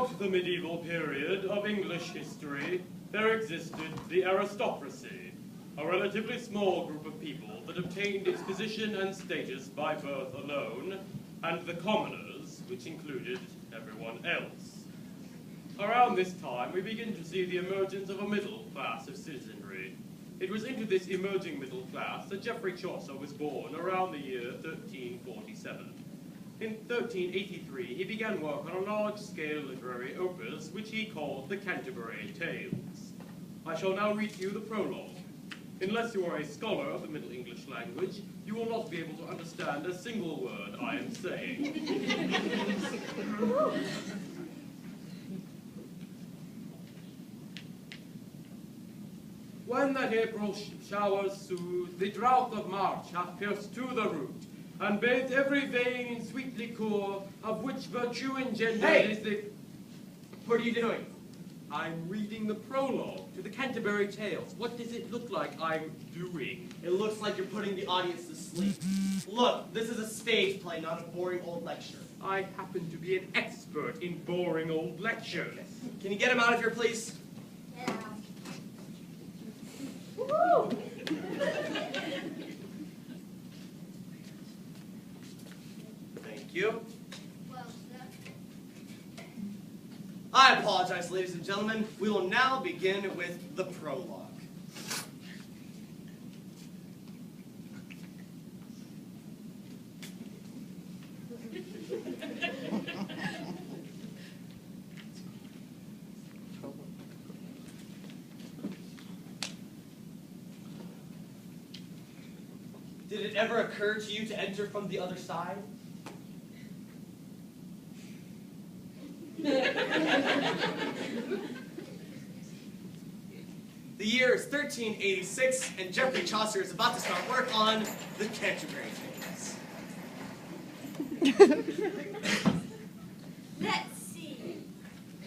Throughout the medieval period of English history, there existed the aristocracy, a relatively small group of people that obtained its position and status by birth alone, and the commoners, which included everyone else. Around this time, we begin to see the emergence of a middle class of citizenry. It was into this emerging middle class that Geoffrey Chaucer was born around the year 1347. In 1383, he began work on a large-scale literary opus, which he called the Canterbury Tales. I shall now read to you the prologue. Unless you are a scholar of the Middle English language, you will not be able to understand a single word I am saying. When that April showers soothe, the drought of March hath pierced to the root, and bathed every vein in sweet liquor, of which virtue engendered is the... What are you doing? I'm reading the prologue to the Canterbury Tales. What does it look like I'm doing? It looks like you're putting the audience to sleep. Look, this is a stage play, not a boring old lecture. I happen to be an expert in boring old lectures. Can you get him out of here, please? Yeah. Woo! Thank you. Well, sir. I apologize, ladies and gentlemen. We will now begin with the prologue. Did it ever occur to you to enter from the other side? The year is 1386, and Geoffrey Chaucer is about to start work on the Canterbury Tales. Let's see.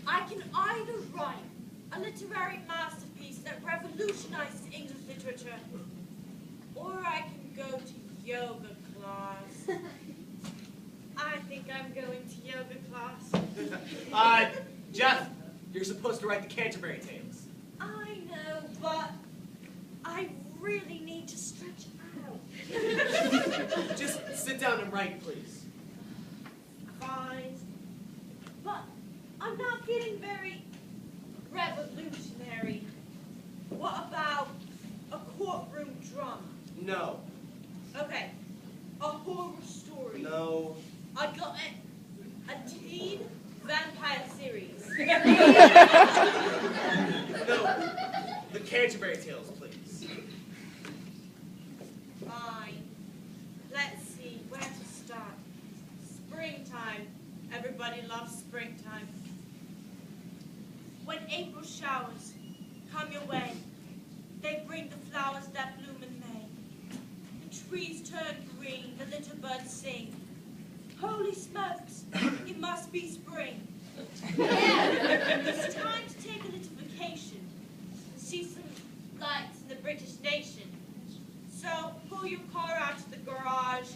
I can either write a literary masterpiece that revolutionizes English literature, or I can go to yoga class. I think I'm going to yoga class. Jeff, you're supposed to write the Canterbury Tales. I know, but I really need to stretch out. Just sit down and write, please. Fine. But I'm not getting very revolutionary. What about a courtroom drama? No. Okay. A horror story. No. I got it. A teen vampire series. No. The Canterbury Tales, please. Fine. Let's see where to start. Springtime. Everybody loves springtime. When April showers come your way, they bring the flowers that bloom in May. The trees turn green, the little birds sing. Holy smokes, it must be spring. It's time to take a little vacation, see some lights in the British nation. So pull your car out to the garage.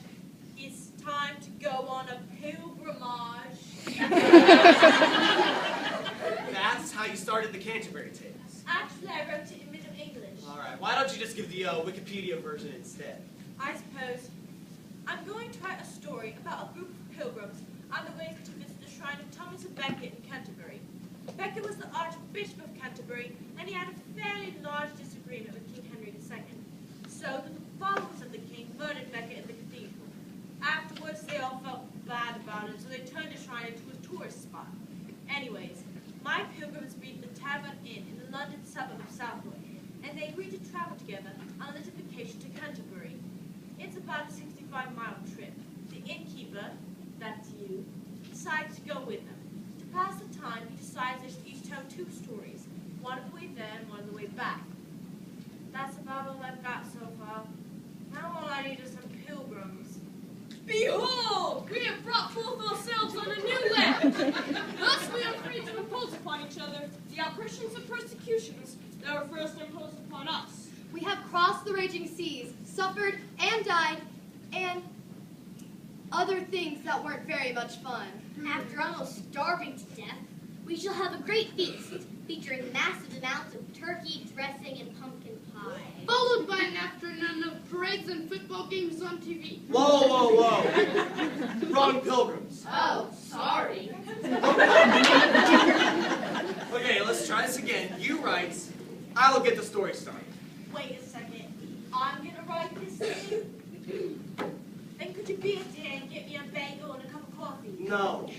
It's time to go on a pilgrimage. That's how you started the Canterbury Tales. Actually, I wrote it in Middle English. All right, why don't you just give the Wikipedia version instead? I suppose. I'm going to write a story about a group of pilgrims on the way to visit the shrine of Thomas of Becket in Canterbury. Becket was the Archbishop of Canterbury, and he had a fairly large disagreement with King Henry II. So the followers of the king murdered Becket in the cathedral. Afterwards, they all felt bad about it, so they turned the shrine into a tourist spot. Anyways, my pilgrims reached the Tavern Inn in the London suburb of Southwark, and they agreed to travel together on a little vacation to Canterbury. It's about a 65-mile trip. The innkeeper, that's you, decides to go with them. To pass the time, he decides they should each tell two stories, one on the way there and one on the way back. That's about all I've got so far. Now all I need is some pilgrims. Behold, we have brought forth ourselves on a new land. Thus we are free to impose upon each other the oppressions and persecutions that were first imposed upon us. We have crossed the raging seas, suffered and died, and other things that weren't very much fun. After almost starving to death, We shall have a great feast, featuring massive amounts of turkey, dressing, and pumpkin pie. Followed by an afternoon of parades and football games on TV. Whoa, whoa, whoa. Wrong pilgrims. Oh, sorry. Okay, let's try this again. You write, I will get the story started. Wait a second. I'm gonna write this thing. Then could you be a day and get me a bagel and a cup of coffee? No.